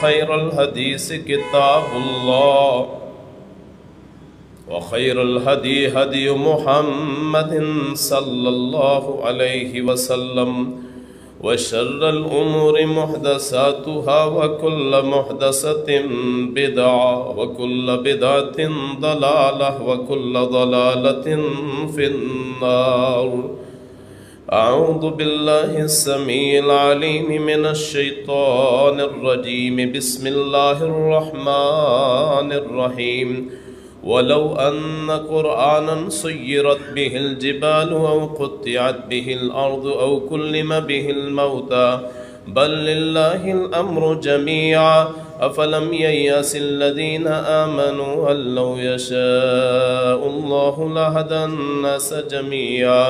خير الحديث كتاب الله وخير الهدي هدي محمد صلى الله عليه وسلم وشر الأمور محدثاتها وكل محدثة بدعة وكل بدعة ضلالة وكل ضلالة في النار. أعوذ بالله السميع العليم من الشيطان الرجيم. بسم الله الرحمن الرحيم. ولو أن قرآنا سيرت به الجبال أو قطعت به الأرض أو كلم به الموتى بل لله الأمر جميعا أفلم ييأس الذين آمنوا أن لو يشاء الله لهدى الناس جميعا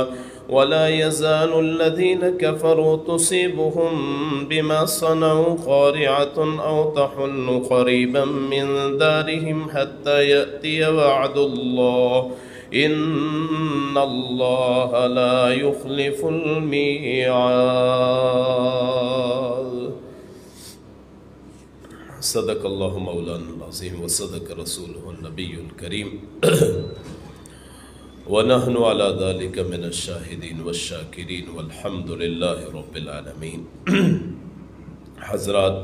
ولا يزال الذين كفروا تصيبهم بما صنعوا قارعة أو تحل قريبا من دارهم حتى يأتي وعد الله إن الله لا يخلف الميعاد. صدق الله مولانا العظيم وصدق رسوله النبي الكريم ونحن على ذلك من الشاہدین والشاکرین والحمد للہ رب العالمین. حضرات،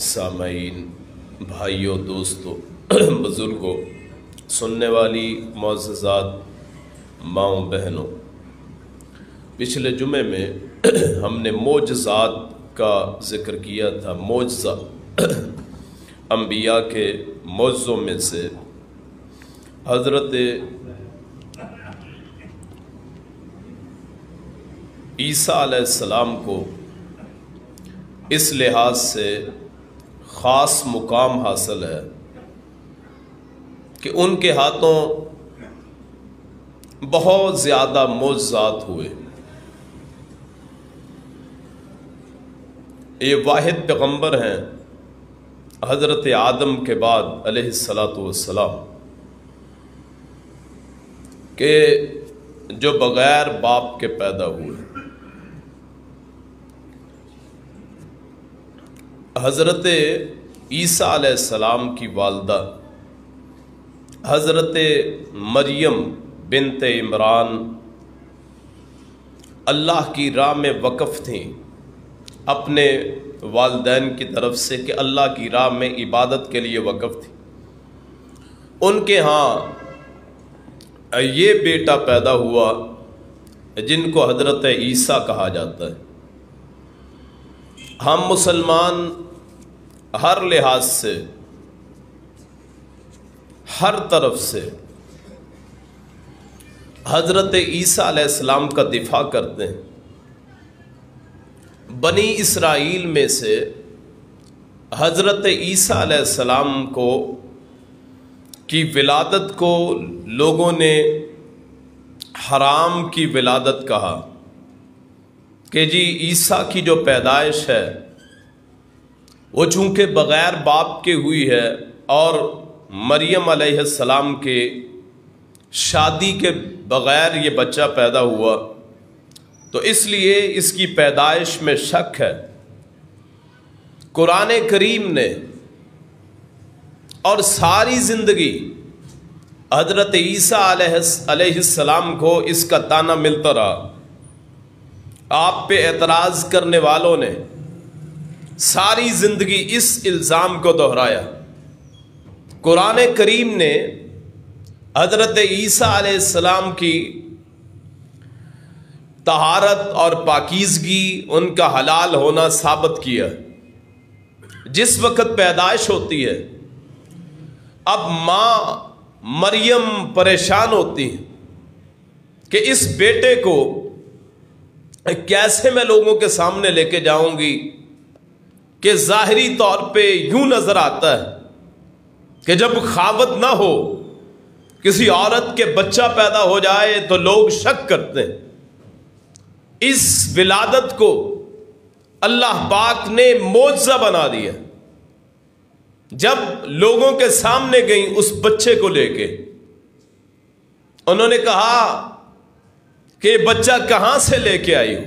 سامعین، بھائیوں، دوستوں، بزرگوں، سننے والی معززات ماؤں بہنوں، پچھلے جمعے میں ہم نے معجزات کا ذکر کیا تھا. معجزہ انبیاء کے معجزوں میں سے حضرت عیسیٰ علیہ السلام کو اس لحاظ سے خاص مقام حاصل ہے کہ ان کے ہاتھوں بہت زیادہ معجزات ہوئے. یہ واحد پیغمبر ہیں حضرت آدم کے بعد علیہ السلام کہ جو بغیر باپ کے پیدا ہوئے. حضرت عیسیٰ علیہ السلام کی والدہ حضرت مریم بنت عمران اللہ کی راہ میں وقف تھیں اپنے والدین کی طرف سے کہ اللہ کی راہ میں عبادت کے لیے وقف تھی. ان کے ہاں یہ بیٹا پیدا ہوا جن کو حضرت عیسیٰ کہا جاتا ہے. ہم مسلمان ہر لحاظ سے، ہر طرف سے حضرت عیسیٰ علیہ السلام کا دفاع کرتے ہیں. بنی اسرائیل میں سے حضرت عیسیٰ علیہ السلام کو کی ولادت کو لوگوں نے حرام کی ولادت کہا کہ جی عیسیٰ کی جو پیدائش ہے وہ چونکہ بغیر باپ کے ہوئی ہے اور مریم علیہ السلام کے شادی کے بغیر یہ بچہ پیدا ہوا تو اس لیے اس کی پیدائش میں شک ہے. قرآن کریم نے اور ساری زندگی حضرت عیسیٰ علیہ السلام کو اس کا طعنہ ملتا رہا. آپ پہ اعتراض کرنے والوں نے ساری زندگی اس الزام کو دہرایا. قرآن کریم نے حضرت عیسیٰ علیہ السلام کی طہارت اور پاکیزگی، ان کا حلال ہونا ثابت کیا. جس وقت پیدائش ہوتی ہے اب ماں مریم پریشان ہوتی ہے کہ اس بیٹے کو کیسے میں لوگوں کے سامنے لے کے جاؤں گی کہ ظاہری طور پہ یوں نظر آتا ہے کہ جب خاوند نہ ہو، کسی عورت کے بچہ پیدا ہو جائے تو لوگ شک کرتے ہیں. اس ولادت کو اللہ پاک نے معجزہ بنا دیا. جب لوگوں کے سامنے گئیں اس بچے کو لے کے، انہوں نے کہا کہ بچہ کہاں سے لے کے آئی ہو؟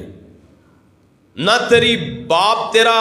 نہ تیری باپ تیرا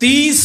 30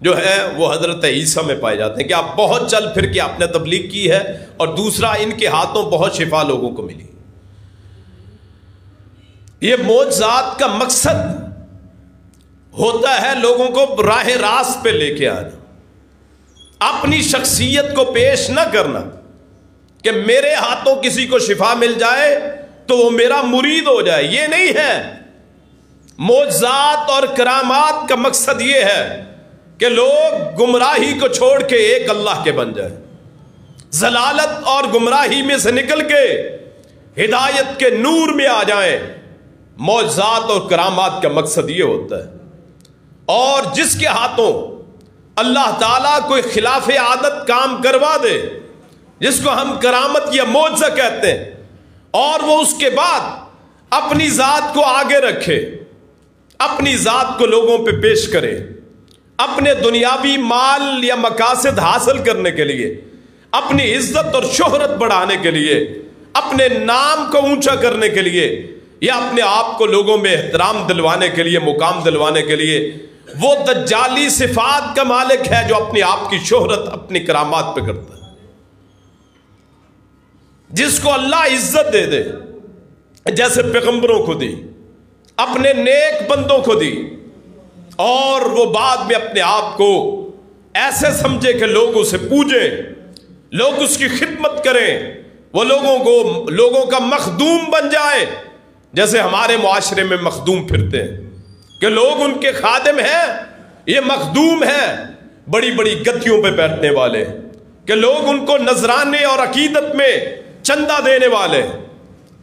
جو ہے وہ حضرت عیسیٰ میں پائے جاتے ہیں کہ آپ بہت چل پھر کے آپ نے تبلیغ کی ہے، اور دوسرا ان کے ہاتھوں بہت شفا لوگوں کو ملی۔ یہ معجزات کا مقصد ہوتا ہے لوگوں کو راہ راست پہ لے کے آنا، اپنی شخصیت کو پیش نہ کرنا کہ میرے ہاتھوں کسی کو شفا مل جائے تو وہ میرا مرید ہو جائے، یہ نہیں ہے۔ معجزات اور کرامات کا مقصد یہ ہے کہ لوگ گمراہی کو چھوڑ کے ایک اللہ کے بن جائیں، ضلالت اور گمراہی میں سے نکل کے ہدایت کے نور میں آ جائیں۔ معجزات اور کرامات کا مقصد یہ ہوتا ہے، اور جس کے ہاتھوں اللہ تعالیٰ کوئی خلاف عادت کام کروا دے، جس کو ہم کرامت یا معجزہ کہتے ہیں، اور وہ اس کے بعد اپنی ذات کو آگے رکھے، اپنی ذات کو لوگوں پہ پیش کرے، اپنے دنیاوی مال یا مقاصد حاصل کرنے کے لیے، اپنی عزت اور شہرت بڑھانے کے لیے، اپنے نام کو اونچا کرنے کے لیے، یا اپنے آپ کو لوگوں میں احترام دلوانے کے لیے، مقام دلوانے کے لیے، وہ دجالی صفات کا مالک ہے جو اپنے آپ کی شہرت اپنی کرامات پہ کرتا ہے۔ جس کو اللہ عزت دے دے، جیسے پیغمبروں کو دی، اپنے نیک بندوں کو دی، اور وہ بعد میں اپنے آپ کو ایسے سمجھے کہ لوگ اسے پوجیں، لوگ اس کی خدمت کریں، وہ لوگوں کا مخدوم بن جائے، جیسے ہمارے معاشرے میں مخدوم پھرتے ہیں کہ لوگ ان کے خادم ہیں، یہ مخدوم ہیں، بڑی بڑی گدیوں پہ بیٹھنے والے، کہ لوگ ان کو نذرانے اور عقیدت میں چندہ دینے والے،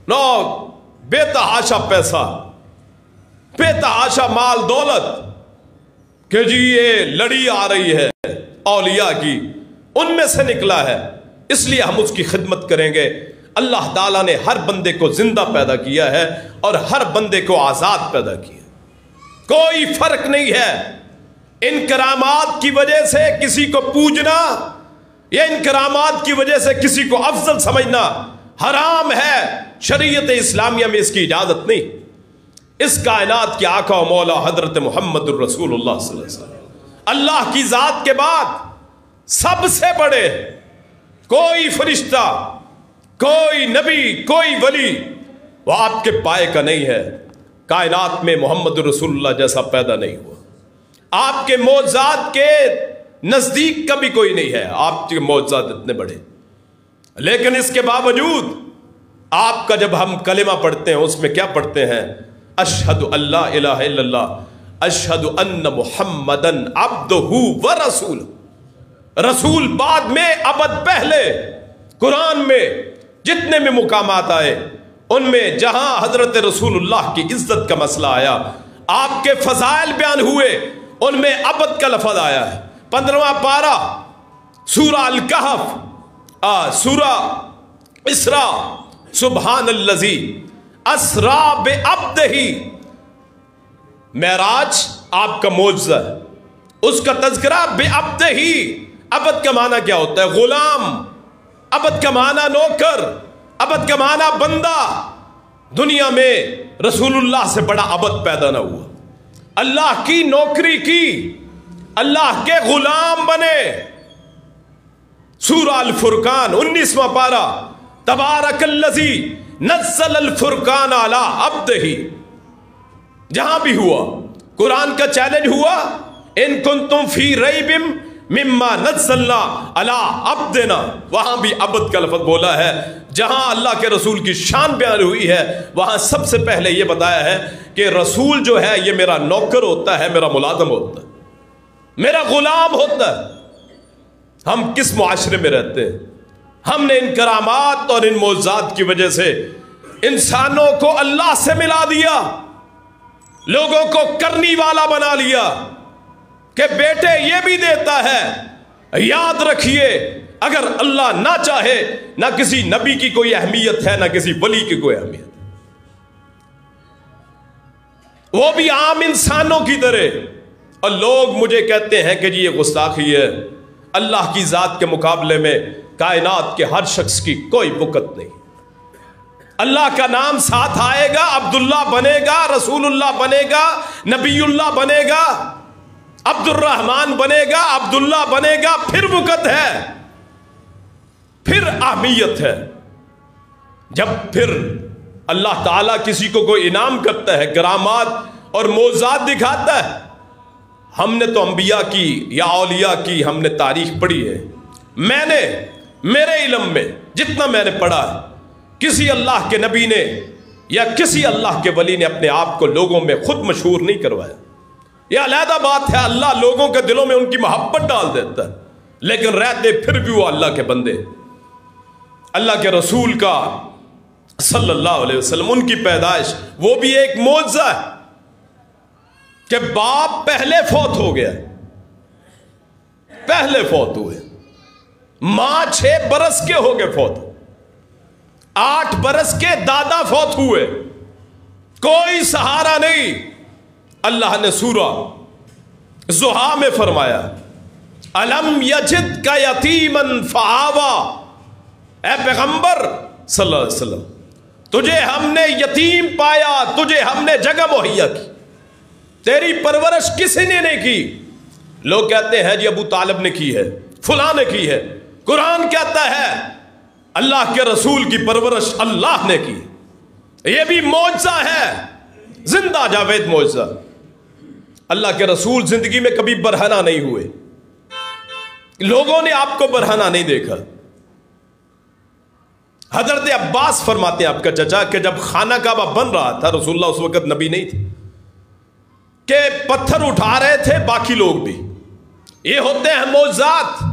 نو بے تحاشا پیسہ، بے تحاشا مال دولت، کہ جی یہ لڑی آ رہی ہے اولیاء کی، ان میں سے نکلا ہے، اس لیے ہم اس کی خدمت کریں گے۔ اللہ تعالیٰ نے ہر بندے کو زندہ پیدا کیا ہے اور ہر بندے کو آزاد پیدا کیا، کوئی فرق نہیں ہے۔ ان کرامات کی وجہ سے کسی کو پوجنا یا ان کرامات کی وجہ سے کسی کو افضل سمجھنا حرام ہے، شریعت اسلامیہ میں اس کی اجازت نہیں۔ اس کائنات کی آقا و مولا حضرت محمد الرسول اللہ صلی اللہ علیہ وسلم اللہ کی ذات کے بعد سب سے بڑے، کوئی فرشتہ، کوئی نبی، کوئی ولی وہ آپ کے پائے کا نہیں ہے۔ کائنات میں محمد رسول اللہ جیسا پیدا نہیں ہوا، آپ کے معجزات کے نزدیک کا بھی کوئی نہیں ہے، آپ کے معجزات اتنے بڑے، لیکن اس کے باوجود آپ کا جب ہم کلمہ پڑھتے ہیں اس میں کیا پڑھتے ہیں؟ اشہد اللہ الہ الا اللہ، اشہد ان محمدن عبدہ و رسول، رسول بعد میں، عبد پہلے۔ قرآن میں جتنے میں مقامات آئے ان میں جہاں حضرت رسول اللہ کی عزت کا مسئلہ آیا، آپ کے فضائل بیان ہوئے، ان میں عبد کا لفظ آیا ہے۔ 15واں پارہ سورہ الکہف، سورہ اسراء، سبحان الذی اسرا بعبدہ، معراج آپ کا معجزہ ہے، اس کا تذکرہ بعبدہ۔ عبد کا معنی کیا ہوتا ہے؟ غلام، عبد کا معنی نوکر، عبد کا معنی بندہ۔ دنیا میں رسول اللہ سے بڑا عبد پیدا نہ ہوا، اللہ کی نوکری کی، اللہ کے غلام بنے۔ سورہ الفرقان 19واں پارہ، تبارک الذی نزل الفرقان علی عبدہ، جہاں بھی ہوا قرآن کا چیلنج ہوا، ان کنتم فی ریب مما نزلنا علی عبدنا، وہاں بھی عبد کا لفظ بولا ہے۔ جہاں اللہ کے رسول کی شان بیان ہوئی ہے وہاں سب سے پہلے یہ بتایا ہے کہ رسول جو ہے یہ میرا نوکر ہوتا ہے، میرا ملازم ہوتا ہے، میرا غلام ہوتا ہے۔ ہم کس معاشرے میں رہتے ہیں؟ ہم نے ان کرامات اور ان معجزات کی وجہ سے انسانوں کو اللہ سے ملا دیا، لوگوں کو کرنی والا بنا لیا کہ بیٹے یہ بھی دیتا ہے۔ یاد رکھیے اگر اللہ نہ چاہے نہ کسی نبی کی کوئی اہمیت ہے، نہ کسی ولی کی کوئی اہمیت ہے، وہ بھی عام انسانوں کی طرح۔ اور لوگ مجھے کہتے ہیں کہ جی یہ گستاخی ہے، اللہ کی ذات کے مقابلے میں کائنات کے ہر شخص کی کوئی وقت نہیں۔ اللہ کا نام ساتھ آئے گا، عبداللہ بنے گا، رسول اللہ بنے گا، نبی اللہ بنے گا، عبد الرحمن بنے گا، عبداللہ بنے گا، پھر وقت ہے، پھر اہمیت ہے. جب پھر اللہ تعالیٰ کسی کو کوئی انعام کرتا ہے، کرامات اور معجزات دکھاتا ہے. ہم نے تو انبیاء کی یا اولیاء کی ہم نے تاریخ پڑھی ہے. میں نے میرے علم میں جتنا میں نے پڑھا ہے، کسی اللہ کے نبی نے یا کسی اللہ کے ولی نے اپنے آپ کو لوگوں میں خود مشہور نہیں کروایا. یہ علیحدہ بات ہے، اللہ لوگوں کے دلوں میں ان کی محبت ڈال دیتا ہے، لیکن رہتے پھر بھی وہ اللہ کے بندے، اللہ کے رسول کا صلی اللہ علیہ وسلم، ان کی پیدائش وہ بھی ایک معجزہ ہے کہ باپ پہلے فوت ہو گیا، پہلے فوت ہوئے. ماں 6 برس کے ہو گئے فوت، 8 برس کے دادا فوت ہوئے، کوئی سہارا نہیں. اللہ نے سورہ زحا میں فرمایا الم یجد کا یتیما فآوا، اے پیغمبر صلی اللہ علیہ وسلم تجھے ہم نے یتیم پایا، تجھے ہم نے جگہ مہیا کی، تیری پرورش کسی نے نہیں کی. لوگ کہتے ہیں جی ابو طالب نے کی ہے، فلاں نے کی ہے. قرآن کہتا ہے اللہ کے رسول کی پرورش اللہ نے کی. یہ بھی معجزہ ہے، زندہ جاوید معجزہ. اللہ کے رسول زندگی میں کبھی برہنہ نہیں ہوئے، لوگوں نے آپ کو برہنہ نہیں دیکھا. حضرت عباس فرماتے ہیں آپ کا چچا کہ جب خانہ کعبہ بن رہا تھا، رسول اللہ اس وقت نبی نہیں تھے، کہ پتھر اٹھا رہے تھے باقی لوگ بھی. یہ ہوتے ہیں معجزات.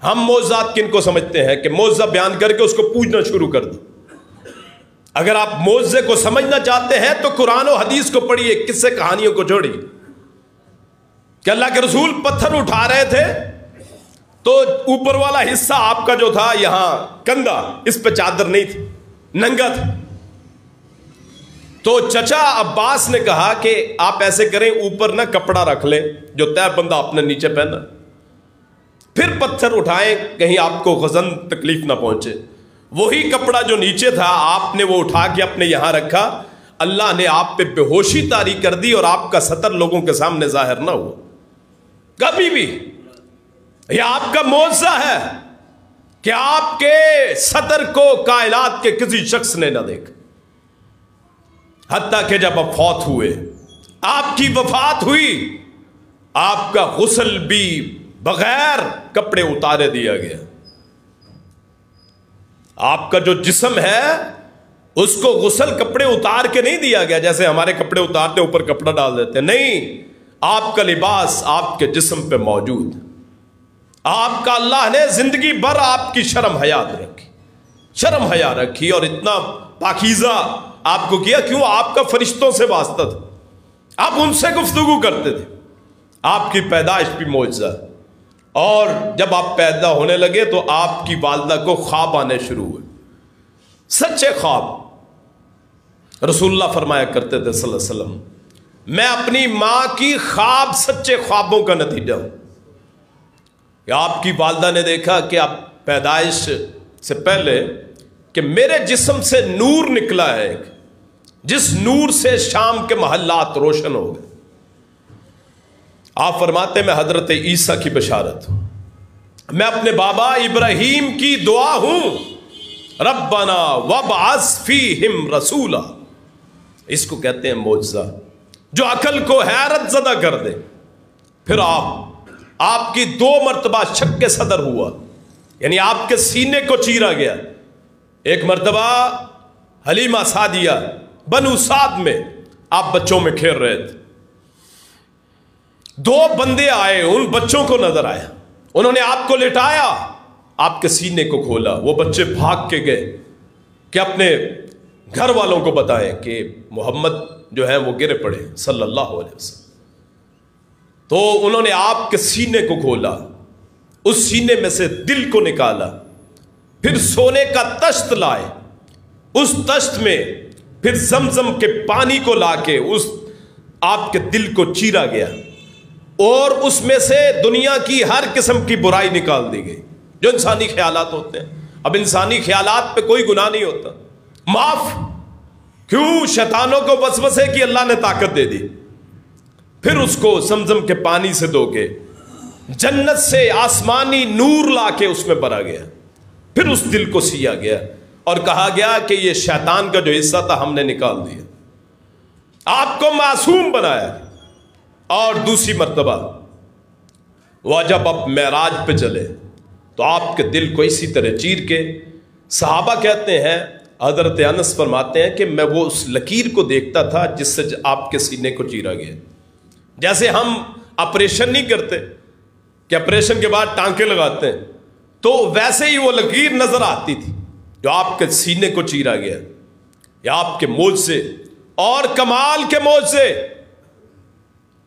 ہم معجزات کن کو سمجھتے ہیں کہ معجزہ بیان کر کے اس کو پوجنا شروع کر دو. اگر آپ معجزے کو سمجھنا چاہتے ہیں تو قرآن و حدیث کو پڑھیے، قصے کہانیوں کو چھوڑیے. کہ اللہ کے رسول پتھر اٹھا رہے تھے تو اوپر والا حصہ آپ کا جو تھا یہاں کندھا، اس پہ چادر نہیں تھی، ننگا تھا. تو چچا عباس نے کہا کہ آپ ایسے کریں، اوپر نہ کپڑا رکھ لیں جو طے بندہ اپنے نیچے پہنا، پھر پتھر اٹھائیں کہیں آپ کو غزن تکلیف نہ پہنچے. وہی کپڑا جو نیچے تھا آپ نے وہ اٹھا کے اپنے یہاں رکھا. اللہ نے آپ پہ بے ہوشی طاری کر دی اور آپ کا سطر لوگوں کے سامنے ظاہر نہ ہوا کبھی بھی. یہ آپ کا معجزہ ہے کہ آپ کے سطر کو کائنات کے کسی شخص نے نہ دیکھا. حتیٰ کہ جب آپ فوت ہوئے، آپ کی وفات ہوئی، آپ کا غسل بھی بغیر کپڑے اتارے دیا گیا. آپ کا جو جسم ہے اس کو غسل کپڑے اتار کے نہیں دیا گیا جیسے ہمارے کپڑے اتارتے اوپر کپڑا ڈال دیتے. نہیں، آپ کا لباس آپ کے جسم پہ موجود. آپ کا اللہ نے زندگی بھر آپ کی شرم حیات رکھی، شرم حیا رکھی، اور اتنا پاکیزہ آپ کو کیا. کیوں؟ آپ کا فرشتوں سے واسطہ تھا، آپ ان سے گفتگو کرتے تھے. آپ کی پیدائش بھی معجزہ. اور جب آپ پیدا ہونے لگے تو آپ کی والدہ کو خواب آنے شروع ہوئے، سچے خواب. رسول اللہ فرمایا کرتے تھے صلی اللہ علیہ وسلم میں اپنی ماں کی خواب سچے خوابوں کا نتیجہ ہوں. کہ آپ کی والدہ نے دیکھا کہ آپ پیدائش سے پہلے کہ میرے جسم سے نور نکلا ہے ایک، جس نور سے شام کے محلات روشن ہو گئے. آپ فرماتے میں حضرت عیسیٰ کی بشارت ہوں، میں اپنے بابا ابراہیم کی دعا ہوں، ربنا وابعث فیہم رسولا. اس کو کہتے ہیں معجزہ جو عقل کو حیرت زدہ کر دے. پھر آپ کی 2 مرتبہ شق صدر ہوا، یعنی آپ کے سینے کو چیرا گیا. ایک مرتبہ حلیمہ سعدیہ بنو سعد میں آپ بچوں میں کھیل رہے تھے، 2 بندے آئے، ان بچوں کو نظر آیا، انہوں نے آپ کو لٹایا، آپ کے سینے کو کھولا. وہ بچے بھاگ کے گئے کہ اپنے گھر والوں کو بتائیں کہ محمد جو ہے وہ گرے پڑے صلی اللہ علیہ وسلم. تو انہوں نے آپ کے سینے کو کھولا، اس سینے میں سے دل کو نکالا، پھر سونے کا تشت لائے، اس تشت میں پھر زمزم کے پانی کو لا کے اس آپ کے دل کو چیرا گیا، اور اس میں سے دنیا کی ہر قسم کی برائی نکال دی گئی جو انسانی خیالات ہوتے ہیں. اب انسانی خیالات پہ کوئی گناہ نہیں ہوتا، معاف. کیوں؟ شیطانوں کو وسوسے کی اللہ نے طاقت دے دی. پھر اس کو زمزم کے پانی سے دھو کے جنت سے آسمانی نور لا کے اس میں بھرا گیا. پھر اس دل کو سیا گیا اور کہا گیا کہ یہ شیطان کا جو حصہ تھا ہم نے نکال دیا, آپ کو معصوم بنایا. اور دوسری مرتبہ وہ جب آپ معراج پہ چلے تو آپ کے دل کو اسی طرح چیر کے, صحابہ کہتے ہیں, حضرت انس فرماتے ہیں کہ میں وہ اس لکیر کو دیکھتا تھا جس سے آپ کے سینے کو چیرا گیا. جیسے ہم آپریشن نہیں کرتے کہ آپریشن کے بعد ٹانکے لگاتے ہیں, تو ویسے ہی وہ لکیر نظر آتی تھی جو آپ کے سینے کو چیرا گیا, یا آپ کے موج سے, اور کمال کے موج سے.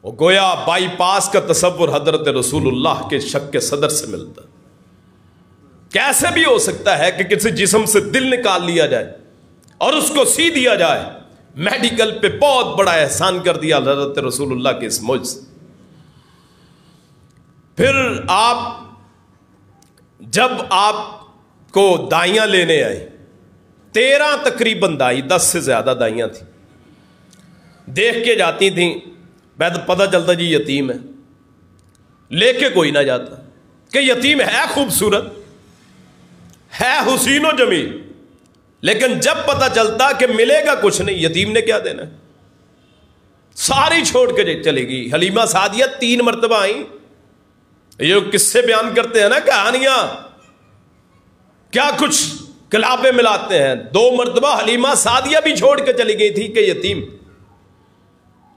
وہ گویا بائی پاس کا تصور حضرت رسول اللہ کے شق کے صدر سے ملتا. کیسے بھی ہو سکتا ہے کہ کسی جسم سے دل نکال لیا جائے اور اس کو سی دیا جائے؟ میڈیکل پہ بہت بڑا احسان کر دیا حضرت رسول اللہ کے اس موج سے. پھر جب آپ کو دائیاں لینے آئے, 13 تقریباً دائی, 10 سے زیادہ دائیاں تھیں, دیکھ کے جاتی تھیں. پتہ چلتا جی یتیم ہے, لے کے کوئی نہ جاتا کہ یتیم ہے خوبصورت, ہے حسین و جمیل, لیکن جب پتہ چلتا کہ ملے گا کچھ نہیں, یتیم نے کیا دینا, ساری چھوڑ کے چلے گی. حلیمہ سعدیہ 3 مرتبہ آئیں. یہ کس سے بیان کرتے ہیں نا کہانیاں, کیا کچھ کلابیں ملاتے ہیں. 2 مرتبہ حلیمہ سعدیہ بھی چھوڑ کے چلی گئی تھی کہ یتیم.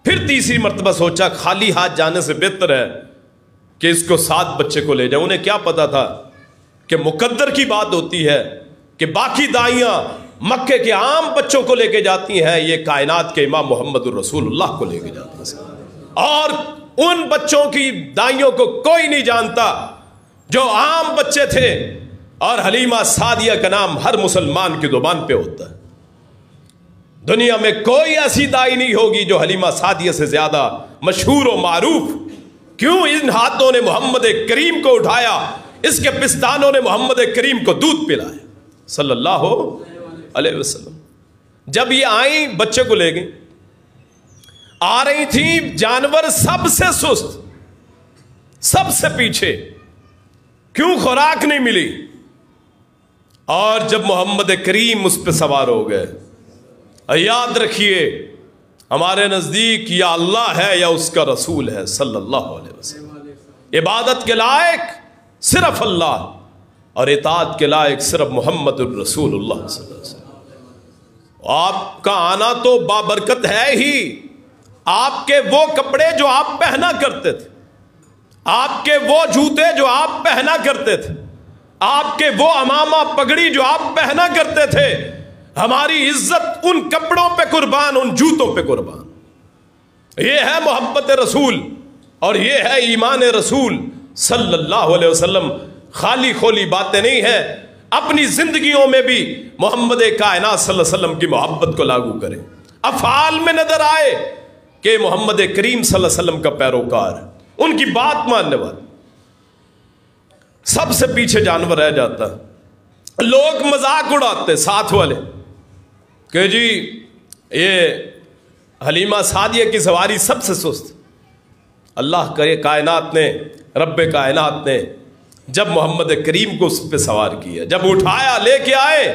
پھر تیسری مرتبہ سوچا خالی ہاتھ جانے سے بہتر ہے کہ اس کو 7 بچے کو لے جاؤں. انہیں کیا پتا تھا کہ مقدر کی بات ہوتی ہے کہ باقی دائیاں مکے کے عام بچوں کو لے کے جاتی ہیں, یہ کائنات کے امام محمد الرسول اللہ کو لے کے جاتی ہیں. اور ان بچوں کی دائیوں کو کوئی نہیں جانتا جو عام بچے تھے, اور حلیمہ سعدیہ کا نام ہر مسلمان کی زبان پہ ہوتا ہے. دنیا میں کوئی ایسی دائی نہیں ہوگی جو حلیمہ سعدیہ سے زیادہ مشہور و معروف. کیوں؟ ان ہاتھوں نے محمد کریم کو اٹھایا, اس کے پستانوں نے محمد کریم کو دودھ پلایا صلی اللہ علیہ وسلم. جب یہ آئیں بچے کو لے گئیں, آ رہی تھیں جانور سب سے سست, سب سے پیچھے. کیوں؟ خوراک نہیں ملی. اور جب محمد کریم اس پہ سوار ہو گئے, یاد رکھیے ہمارے نزدیک یا اللہ ہے یا اس کا رسول ہے صلی اللہ علیہ وسلم. عبادت کے لائق صرف اللہ, اور اطاعت کے لائق صرف محمد الرسول اللہ صلی اللہ علیہ وسلم. آپ کا آنا تو بابرکت ہے ہی. آپ کے وہ کپڑے جو آپ پہنا کرتے تھے, آپ کے وہ جوتے جو آپ پہنا کرتے تھے, آپ کے وہ امامہ پگڑی جو آپ پہنا کرتے تھے, ہماری عزت ان کپڑوں پہ قربان, ان جوتوں پہ قربان. یہ ہے محبت رسول اور یہ ہے ایمان رسول صلی اللہ علیہ وسلم. خالی کھولی باتیں نہیں ہیں, اپنی زندگیوں میں بھی محمد کائنات صلی اللہ علیہ وسلم کی محبت کو لاگو کریں. افعال میں نظر آئے کہ محمد کریم صلی اللہ علیہ وسلم کا پیروکار, ان کی بات ماننے والا. سب سے پیچھے جانور رہ جاتا. لوگ مذاق اڑاتے ساتھ والے کہ جی یہ حلیمہ سعدیہ کی سواری سب سے سست. اللہ کرے کائنات نے, رب کائنات نے جب محمد کریم کو اس پہ سوار کیا, جب اٹھایا لے کے آئے,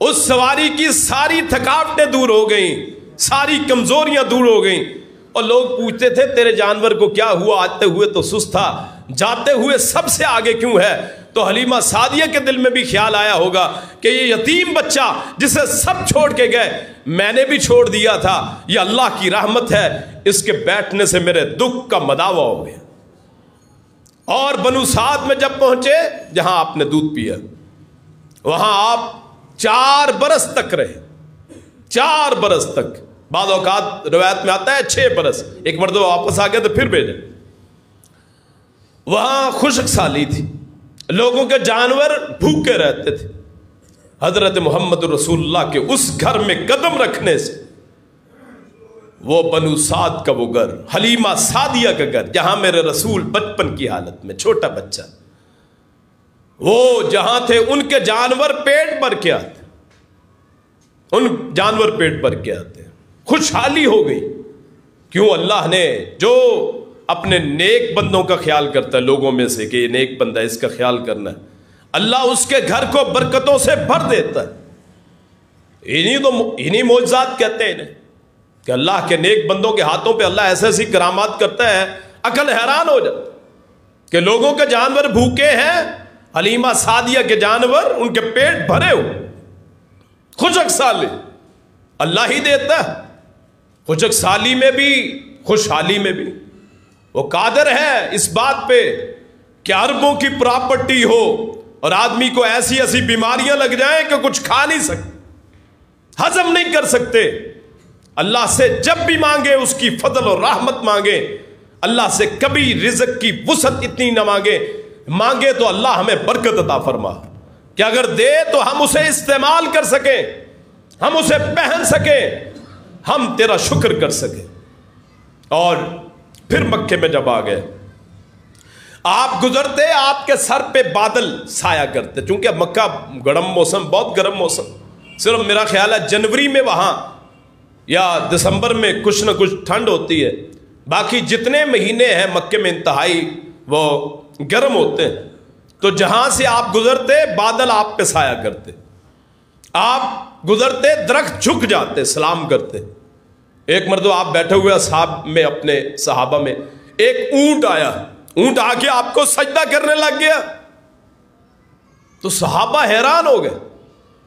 اس سواری کی ساری تھکاوٹیں دور ہو گئیں, ساری کمزوریاں دور ہو گئیں. اور لوگ پوچھتے تھے تیرے جانور کو کیا ہوا, آتے ہوئے تو سست تھا, جاتے ہوئے سب سے آگے کیوں ہے؟ تو حلیمہ سعدیہ کے دل میں بھی خیال آیا ہوگا کہ یہ یتیم بچہ جسے سب چھوڑ کے گئے, میں نے بھی چھوڑ دیا تھا, یہ اللہ کی رحمت ہے, اس کے بیٹھنے سے میرے دکھ کا مداوع ہو گیا. اور بنو سعد میں جب پہنچے, جہاں آپ نے دودھ پیا, وہاں آپ 4 برس تک رہے. 4 برس تک, بعض اوقات روایت میں آتا ہے 6 برس, ایک مرتبہ واپس آ گئے تو پھر بھیجے. وہاں خشک سالی تھی, لوگوں کے جانور بھوکے رہتے تھے. حضرت محمد رسول اللہ کے اس گھر میں قدم رکھنے سے, وہ بنو سعد کا وہ گھر, حلیمہ سعدیہ کا گھر, جہاں میرے رسول بچپن کی حالت میں چھوٹا بچہ, وہ جہاں تھے ان کے جانور پیٹ بھر کے آتے, ان جانور پیٹ بھر کے آتے. خوشحالی ہو گئی. کیوں اللہ نے جو اپنے نیک بندوں کا خیال کرتا ہے لوگوں میں سے کہ یہ نیک بندہ ہے اس کا خیال کرنا ہے, اللہ اس کے گھر کو برکتوں سے بھر دیتا ہے. انہی معجزات کہتے ہیں انہیں کہ اللہ کے نیک بندوں کے ہاتھوں پہ اللہ ایسے ایسی کرامات کرتا ہے, عقل حیران ہو جاتا کہ لوگوں کے جانور بھوکے ہیں, حلیمہ سعدیہ کے جانور ان کے پیٹ بھرے ہو, خشک سالی اللہ ہی دیتا ہے, خشک سالی میں بھی خوشحالی میں بھی. وہ قادر ہے اس بات پہ کہ اربوں کی پراپرٹی ہو اور آدمی کو ایسی ایسی بیماریاں لگ جائیں کہ کچھ کھا نہیں سکتے, ہضم نہیں کر سکتے. اللہ سے جب بھی مانگے اس کی فضل اور رحمت مانگے, اللہ سے کبھی رزق کی وسعت اتنی نہ مانگے تو اللہ ہمیں برکت عطا فرما کہ اگر دے تو ہم اسے استعمال کر سکیں, ہم اسے پہن سکیں, ہم تیرا شکر کر سکیں. اور پھر مکے میں جب آ گئے, آپ گزرتے, آپ کے سر پہ بادل سایہ کرتے, چونکہ مکہ گرم موسم, بہت گرم موسم, صرف میرا خیال ہے جنوری میں وہاں یا دسمبر میں کچھ نہ کچھ ٹھنڈ ہوتی ہے, باقی جتنے مہینے ہیں مکے میں انتہائی وہ گرم ہوتے ہیں. تو جہاں سے آپ گزرتے بادل آپ پہ سایہ کرتے, آپ گزرتے درخت جھک جاتے سلام کرتے. ایک مرتبہ آپ بیٹھے ہوئے اصحاب میں, اپنے صحابہ میں, ایک اونٹ آیا, اونٹ آ کے آپ کو سجدہ کرنے لگ گیا. تو صحابہ حیران ہو گئے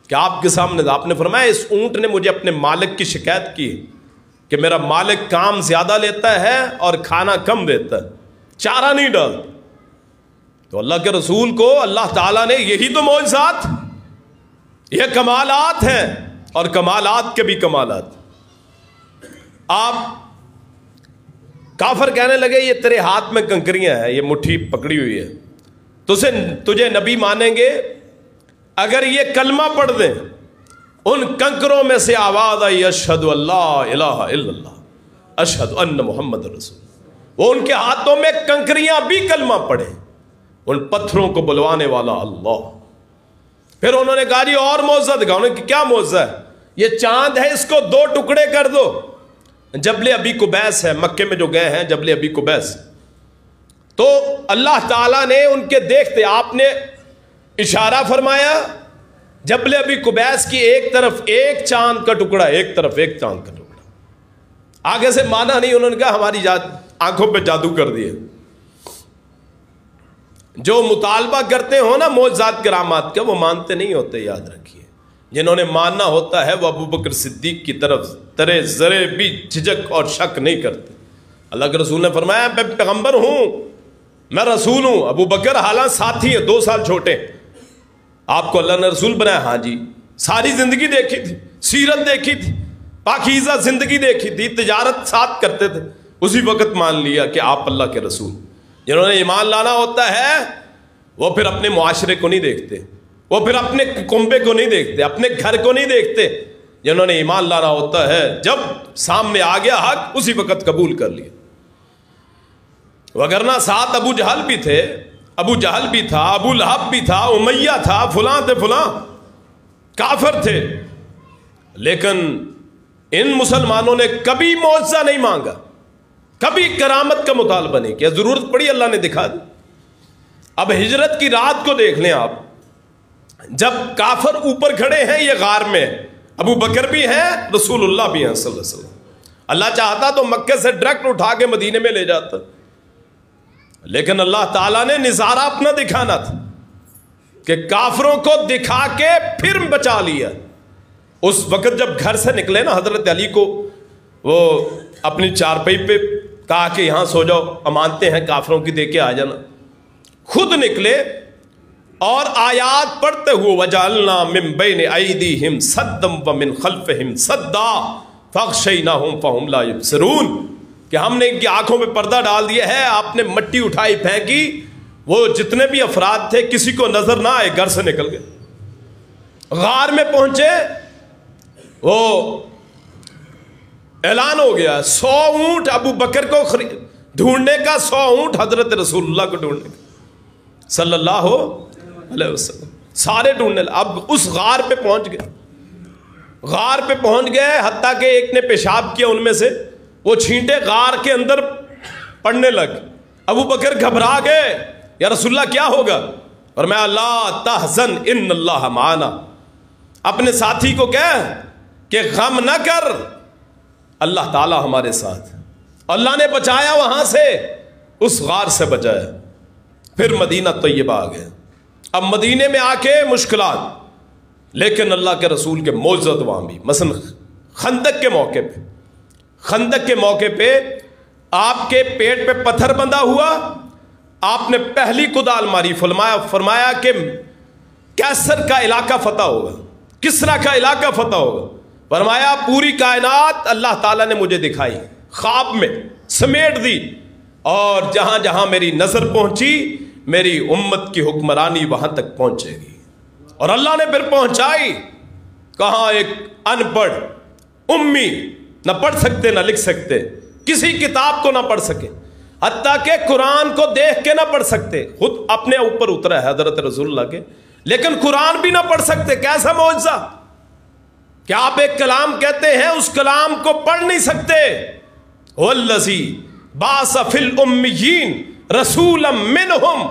کہ آپ کے سامنے, آپ نے فرمایا اس اونٹ نے مجھے اپنے مالک کی شکایت کی کہ میرا مالک کام زیادہ لیتا ہے اور کھانا کم دیتا ہے, چارہ نہیں ڈالتا. تو اللہ کے رسول کو اللہ تعالیٰ نے یہی تو معجزات, یہ کمالات ہیں, اور کمالات کے بھی کمالات. آپ کافر کہنے لگے یہ تیرے ہاتھ میں کنکریاں ہیں, یہ مٹھی پکڑی ہوئی ہے, تجھے نبی مانیں گے اگر یہ کلمہ پڑھ دیں. ان کنکروں میں سے آواز آئی اشہد اللہ الہ الا اللہ اشہد ان محمد رسول. وہ ان کے ہاتھوں میں کنکریاں بھی کلمہ پڑھے, ان پتھروں کو بلوانے والا اللہ. پھر انہوں نے کہا جی اور معجزہ دکھاؤ. انہوں نے کیا معجزہ ہے؟ یہ چاند ہے, اس کو 2 ٹکڑے کر دو. جبل ابی قبیس ہے مکے میں جو گئے ہیں, جبل ابی قبیس, تو اللہ تعالیٰ نے ان کے دیکھتے, آپ نے اشارہ فرمایا جبل ابی قبیس کی ایک طرف ایک چاند کا ٹکڑا, ایک طرف ایک چاند کا ٹکڑا. آگے سے مانا نہیں, انہوں نے کہا ہماری آنکھوں پہ جادو کر دیے. جو مطالبہ کرتے ہو نا معجزات کرامات کا, وہ مانتے نہیں ہوتے, یاد رکھیے. جنہوں نے ماننا ہوتا ہے وہ ابو بکر صدیق کی طرف ترے ذرے بھی جھجک اور شک نہیں کرتے. اللہ کے رسول نے فرمایا میں پیغمبر ہوں, میں رسول ہوں. ابو بکر حالانکہ ساتھی ہیں, 2 سال چھوٹے, آپ کو اللہ نے رسول بنایا. ہاں جی, ساری زندگی دیکھی تھی, سیرت دیکھی تھی, پاکیزہ زندگی دیکھی تھی, تجارت ساتھ کرتے تھے, اسی وقت مان لیا کہ آپ اللہ کے رسول. جنہوں نے ایمان لانا ہوتا ہے وہ پھر اپنے معاشرے کو نہیں دیکھتے, وہ پھر اپنے کنبے کو نہیں دیکھتے, اپنے گھر کو نہیں دیکھتے. جنہوں نے ایمان لانا ہوتا ہے جب سامنے آ گیا حق اسی وقت قبول کر لیا. وگرنہ ساتھ ابو جہل بھی تھے, ابو جہل بھی تھا, ابو لہب بھی تھا, امیہ تھا, فلاں تھے, فلاں کافر تھے, لیکن ان مسلمانوں نے کبھی معجزہ نہیں مانگا, کبھی کرامت کا مطالبہ نہیں کیا. ضرورت پڑی اللہ نے دکھا دی. اب ہجرت کی رات کو دیکھ لیں آپ, جب کافر اوپر کھڑے ہیں, یہ غار میں, ابو بکر بھی ہیں, رسول اللہ بھی ہیں صلی اللہ علیہ وسلم. اللہ چاہتا تو مکے سے ڈائریکٹ اٹھا کے مدینے میں لے جاتا, لیکن اللہ تعالیٰ نے نظارہ اپنا دکھانا تھا کہ کافروں کو دکھا کے پھر بچا لیا. اس وقت جب گھر سے نکلے نا, حضرت علی کو وہ اپنی چارپائی پہ کہا کہ یہاں سو جاؤ, امانتے ہیں کافروں کی دے کے آ جانا. خود نکلے اور آیات پڑھتے ہوئے وَجَعَلْنَا مِن بَيْنِ أَيْدِيهِمْ سَدًّا وَمِنْ خَلْفِهِمْ سَدًّا فَأَغْشَيْنَاهُمْ فَهُمْ لَا يُبْصِرُونَ, کہ ہم نے ان کی آنکھوں پہ پردہ ڈال دیا ہے. آپ نے مٹی اٹھائی پھینکی, وہ جتنے بھی افراد تھے کسی کو نظر نہ آئے, گھر سے نکل گئے. غار میں پہنچے, وہ اعلان ہو گیا 100 اونٹ ابو بکر کو ڈھونڈنے کا, 100 اونٹ حضرت رسول اللہ کو ڈھونڈنے کا صلی اللہ علیہ وسلم, سارے ڈھونڈنے. اب اس غار پہ پہنچ گئے, غار پہ پہنچ گئے, حتیٰ کہ ایک نے پیشاب کیا ان میں سے, وہ چھینٹے غار کے اندر پڑنے لگ. ابو بکر گھبرا گئے, یا رسول اللہ کیا ہوگا؟ اور میں لا تحزن ان اللہ معنا, اپنے ساتھی کو کہہ کہ غم نہ کر, اللہ تعالی ہمارے ساتھ. اللہ نے بچایا, وہاں سے اس غار سے بچایا. پھر مدینہ طیبہ آ گئے. اب مدینے میں آ کے مشکلات, لیکن اللہ کے رسول کے معجزات وہاں بھی. مثلا خندق کے موقع پہ آپ کے پیٹ پہ پتھر بندھا ہوا, آپ نے پہلی کدال ماری, فرمایا کہ کیسر کا علاقہ فتح ہوگا, کسرا کا علاقہ فتح ہوگا. فرمایا پوری کائنات اللہ تعالیٰ نے مجھے دکھائی, خواب میں سمیٹ دی, اور جہاں جہاں میری نظر پہنچی میری امت کی حکمرانی وہاں تک پہنچے گی. اور اللہ نے پھر پہنچائی. کہاں ایک ان پڑھ امی, نہ پڑھ سکتے نہ لکھ سکتے, کسی کتاب کو نہ پڑھ سکے, حتیٰ کہ قرآن کو دیکھ کے نہ پڑھ سکتے, خود اپنے اوپر اترا ہے حضرت رسول اللہ کے, لیکن قرآن بھی نہ پڑھ سکتے. کیسا معجزہ کہ آپ ایک کلام کہتے ہیں, اس کلام کو پڑھ نہیں سکتے. والذی بعث فی الامیین رسولا منہم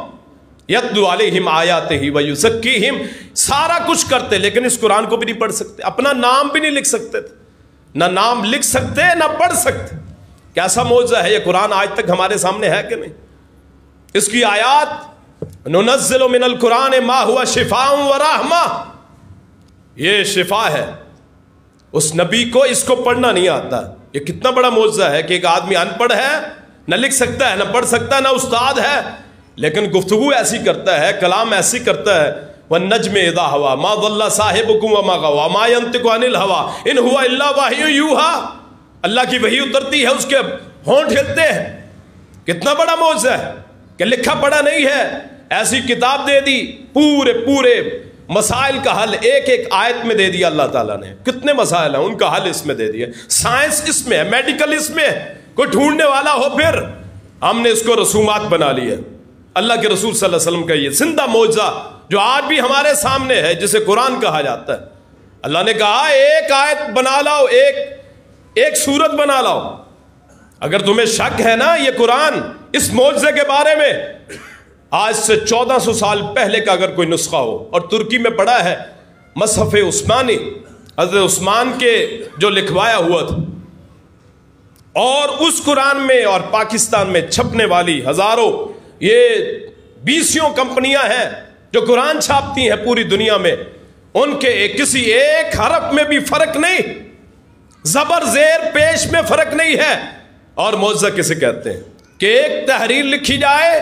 یتلو علیہم آیاتہ ویزکیہم, سارا کچھ کرتے لیکن اس قرآن کو بھی نہیں پڑھ سکتے, اپنا نام بھی نہیں لکھ سکتے تھے, نہ نام لکھ سکتے نہ پڑھ سکتے. کیسا معجزہ ہے یہ قرآن, آج تک ہمارے سامنے ہے کہ نہیں؟ اس کی آیات ننزل من القرآن ما هو شفاء ورحمہ, یہ شفا ہے. اس نبی کو اس کو پڑھنا نہیں آتا. یہ کتنا بڑا معجزہ ہے کہ ایک آدمی ان پڑھ ہے, نہ لکھ سکتا ہے, نہ پڑھ سکتا ہے, نہ استاد ہے, لیکن گفتگو ایسی کرتا ہے, کلام ایسی کرتا ہے. والنجم اذا ہوا ما ضل صاحبکم وما غوا ما ينطق عن الهوى ان هو الا وحی یوحی. اللہ کی وحی اترتی ہے, اس کے ہونٹ ہلتے ہیں. کتنا بڑا معجزہ ہے کہ لکھا پڑھا نہیں ہے, ایسی کتاب دے دی, پورے مسائل کا حل ایک ایک آیت میں دے دیا اللہ تعالیٰ نے. کتنے مسائل ہیں ان کا حل اس میں دے دیا. سائنس اس میں ہے, میڈیکل اس میں ہے, کوئی ڈھونڈنے والا ہو, پھر ہم نے اس کو رسومات بنا لی ہے. اللہ کے رسول صلی اللہ علیہ وسلم کا یہ زندہ معجزہ جو آج بھی ہمارے سامنے ہے, جسے قرآن کہا جاتا ہے. اللہ نے کہا ایک آیت بنا لاؤ, ایک سورت بنا لاؤ. اگر تمہیں شک ہے نا یہ قرآن اس معجزے کے بارے میں, آج سے 1400 سال پہلے کا اگر کوئی نسخہ ہو, اور ترکی میں پڑا ہے مصحف عثمانی, حضرت عثمان کے جو لکھوایا ہوا تھا, اور اس قرآن میں اور پاکستان میں چھپنے والی ہزاروں یہ 20 کمپنیاں ہیں جو قرآن چھاپتی ہیں پوری دنیا میں, ان کے کسی ایک حرف میں بھی فرق نہیں, زبر زیر پیش میں فرق نہیں ہے. اور معجزہ کسے کہتے ہیں کہ ایک تحریر لکھی جائے,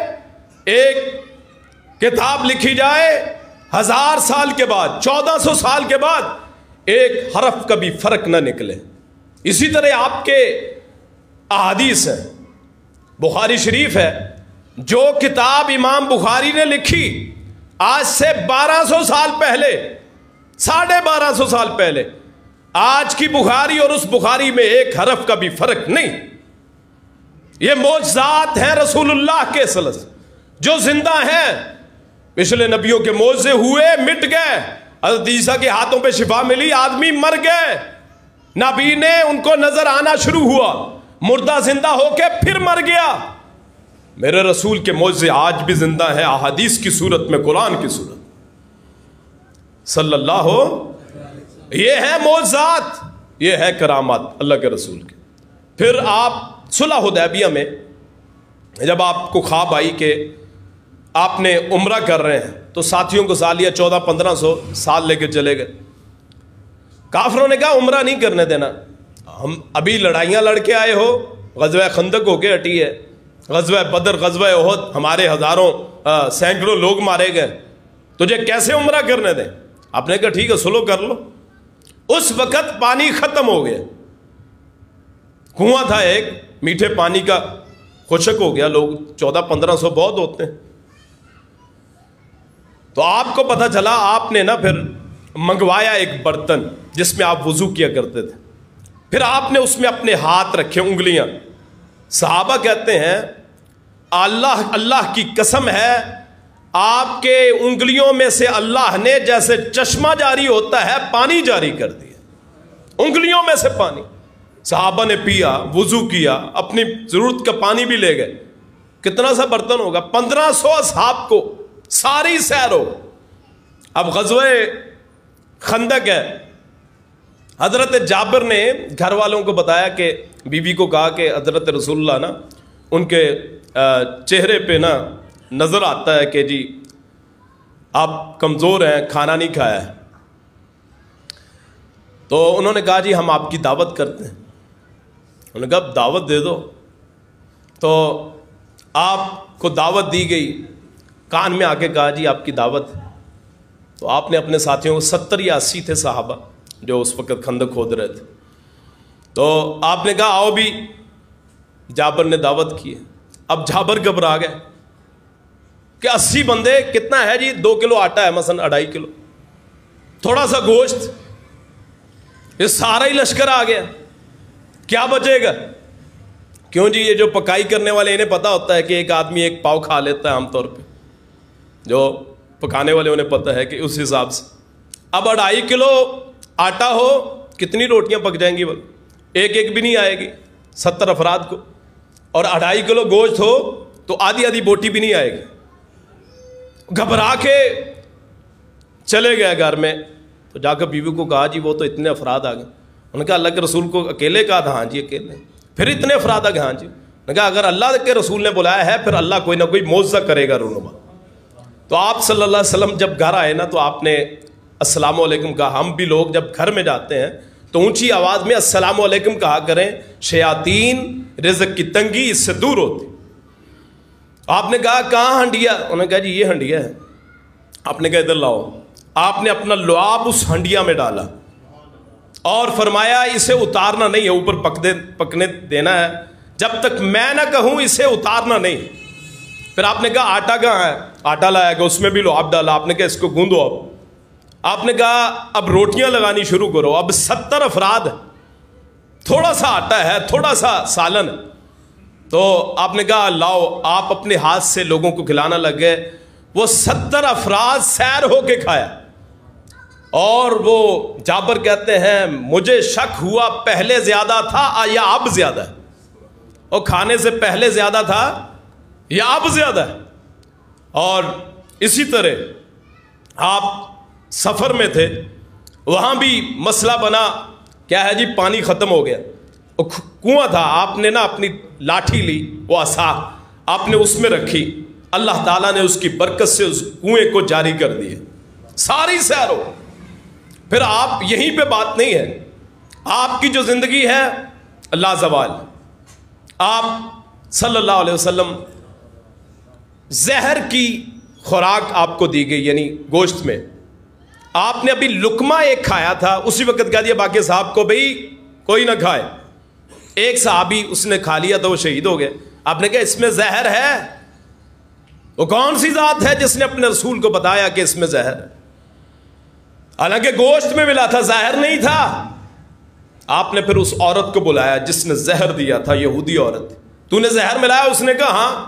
ایک کتاب لکھی جائے, 1000 سال کے بعد 1400 سال کے بعد ایک حرف کا بھی فرق نہ نکلے. اسی طرح آپ کے احادیث ہیں, بخاری شریف ہے, جو کتاب امام بخاری نے لکھی آج سے 1200 سال پہلے, 1250 سال پہلے, آج کی بخاری اور اس بخاری میں ایک حرف کا بھی فرق نہیں. یہ معجزات ہیں رسول اللہ کے سلسلے جو زندہ ہیں. پچھلے نبیوں کے معجزے ہوئے, مٹ گئے. حضرت عیسیٰ کے ہاتھوں پہ شفا ملی, آدمی مر گئے, نبی نے ان کو نظر آنا شروع ہوا, مردہ زندہ ہو کے پھر مر گیا. میرے رسول کے معجزے آج بھی زندہ ہیں, احادیث کی صورت میں, قرآن کی صورت صلی اللہ ہو. یہ ہے معجزات, یہ ہے کرامات اللہ کے رسول کے. پھر آپ صلح حدیبیہ میں جب آپ کو خواب آئی کہ آپ نے عمرہ کر رہے ہیں, تو ساتھیوں کو سالیہ 1400-1500 سال لے کے چلے گئے. کافروں نے کہا عمرہ نہیں کرنے دینا, ہم ابھی لڑائیاں لڑ کے آئے ہو, غزوہ خندق ہو کے ہٹی ہے, غزوہ بدر, غزوہ احد, ہمارے ہزاروں سینکڑوں لوگ مارے گئے, تجھے کیسے عمرہ کرنے دیں؟ آپ نے کہا ٹھیک ہے سلو کر لو. اس وقت پانی ختم ہو گیا, کنواں تھا ایک میٹھے پانی کا, خشک ہو گیا. لوگ 1400-1500 بہت ہوتے ہیں. تو آپ کو پتہ چلا, آپ نے نا پھر منگوایا ایک برتن جس میں آپ وضو کیا کرتے تھے, پھر آپ نے اس میں اپنے ہاتھ رکھے, انگلیاں. صحابہ کہتے ہیں اللہ کی قسم ہے, آپ کے انگلیوں میں سے اللہ نے جیسے چشمہ جاری ہوتا ہے پانی جاری کر دیا, انگلیوں میں سے پانی. صحابہ نے پیا، وضو کیا، اپنی ضرورت کا پانی بھی لے گئے. کتنا سا برتن ہوگا؟ 1500 اصحاب کو ساری سیر ہو. اب غزوہ خندق ہے. حضرت جابر نے گھر والوں کو بتایا کہ بی بی کو کہا کہ حضرت رسول اللہ نا ان کے چہرے پہ نا نظر آتا ہے کہ جی آپ کمزور ہیں، کھانا نہیں کھایا ہے. تو انہوں نے کہا جی ہم آپ کی دعوت کرتے ہیں. انہوں نے کہا دعوت دے دو. تو آپ کو دعوت دی گئی. کان میں آ کے کہا جی آپ کی دعوت. تو آپ نے اپنے ساتھیوں کو 70 یا 80 تھے صحابہ جو اس وقت خندق کھود رہے تھے. تو آپ نے کہا آؤ بھی. جابر نے دعوت کی. اب جابر گھبرا گئے کہ 80 بندے کتنا ہے جی؟ 2 کلو آٹا ہے مثلا، 2.5 کلو، تھوڑا سا گوشت، یہ سارا ہی لشکر آ گیا، کیا بچے گا؟ کیوں جی یہ جو پکائی کرنے والے انہیں پتا ہوتا ہے کہ ایک آدمی 1 پاؤ کھا لیتا ہے عام طور پہ. جو پکانے والے انہیں پتا ہے کہ اس حساب سے اب 2.5 کلو آٹا ہو کتنی روٹیاں پک جائیں گی؟ ایک بھی نہیں آئے گی 70 افراد کو. اور 2.5 کلو گوشت ہو تو آدھی بوٹی بھی نہیں آئے گی. گھبرا کے چلے گئے گھر میں. تو جا کر بیوی کو کہا جی وہ تو اتنے افراد آ گئے. انہوں نے کہا اللہ کے رسول کو اکیلے کہا تھا؟ ہاں جی اکیلے. پھر اتنے افراد آ گئے؟ ہاں جی. انہوں نے کہا اگر اللہ کے رسول نے بلایا ہے پھر اللہ کوئی نہ کوئی معجزہ کرے گا رونما. تو آپ صلی اللہ علیہ وسلم جب گھر آئے نا تو آپ نے السلام علیکم کہا. ہم بھی لوگ جب گھر میں جاتے ہیں تو اونچی آواز میں السلام علیکم کہا کریں. شیاطین رزق کی تنگی اس سے دور ہوتی. آپ نے کہا کہاں ہنڈیا؟ انہوں نے کہا جی یہ ہنڈیا ہے. آپ نے کہا ادھر لاؤ. آپ نے اپنا لعاب اس ہنڈیا میں ڈالا اور فرمایا اسے اتارنا نہیں ہے، اوپر پکنے دینا ہے، جب تک میں نہ کہوں اسے اتارنا نہیں. پھر آپ نے کہا آٹا کہاں ہے؟ آٹا لایا گیا، اس میں بھی لعاب ڈالا. آپ نے کہا اس کو گوندو. آپ نے کہا اب روٹیاں لگانی شروع کرو. اب 70 افراد، تھوڑا سا آٹا ہے، تھوڑا سا سالن. تو آپ نے کہا لاؤ. آپ اپنے ہاتھ سے لوگوں کو کھلانا لگ گئے. وہ 70 افراد سیر ہو کے کھایا. اور وہ جابر کہتے ہیں مجھے شک ہوا پہلے زیادہ تھا یا اب زیادہ ہے. اور کھانے سے پہلے زیادہ تھا یا اب زیادہ ہے. اور اسی طرح آپ سفر میں تھے، وہاں بھی مسئلہ بنا. کیا ہے جی؟ پانی ختم ہو گیا. کنواں تھا. آپ نے نا اپنی لاٹھی لی، وہ عصا آپ نے اس میں رکھی. اللہ تعالیٰ نے اس کی برکت سے اس کنویں کو جاری کر دیے. ساری سیر ہو. پھر آپ یہیں پہ بات نہیں ہے. آپ کی جو زندگی ہے لا زوال. آپ صلی اللہ علیہ وسلم زہر کی خوراک آپ کو دی گئی، یعنی گوشت میں. آپ نے ابھی لقمہ ایک کھایا تھا، اسی وقت کہہ دیا باقی صاحب کو بھئی کوئی نہ کھائے. ایک صحابی اس نے کھا لیا تو وہ شہید ہو گئے. آپ نے کہا اس میں زہر ہے. وہ کون سی ذات ہے جس نے اپنے رسول کو بتایا کہ اس میں زہر ہے؟ حالانکہ گوشت میں ملا تھا، زہر نہیں تھا. آپ نے پھر اس عورت کو بلایا جس نے زہر دیا تھا، یہودی عورت. تو نے زہر ملایا؟ اس نے کہا ہاں.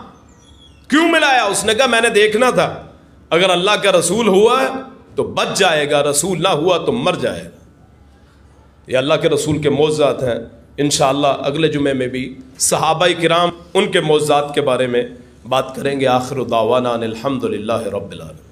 کیوں ملایا؟ اس نے کہا میں نے دیکھنا تھا، اگر اللہ کا رسول ہوا تو بچ جائے گا، رسول نہ ہوا تو مر جائے گا. یہ اللہ کے رسول کے معجزات ہیں. انشاءاللہ اگلے جمعے میں بھی صحابہ کرام ان کے معجزات کے بارے میں بات کریں گے. آخر دعوانا ان الحمد للہ رب العالمین.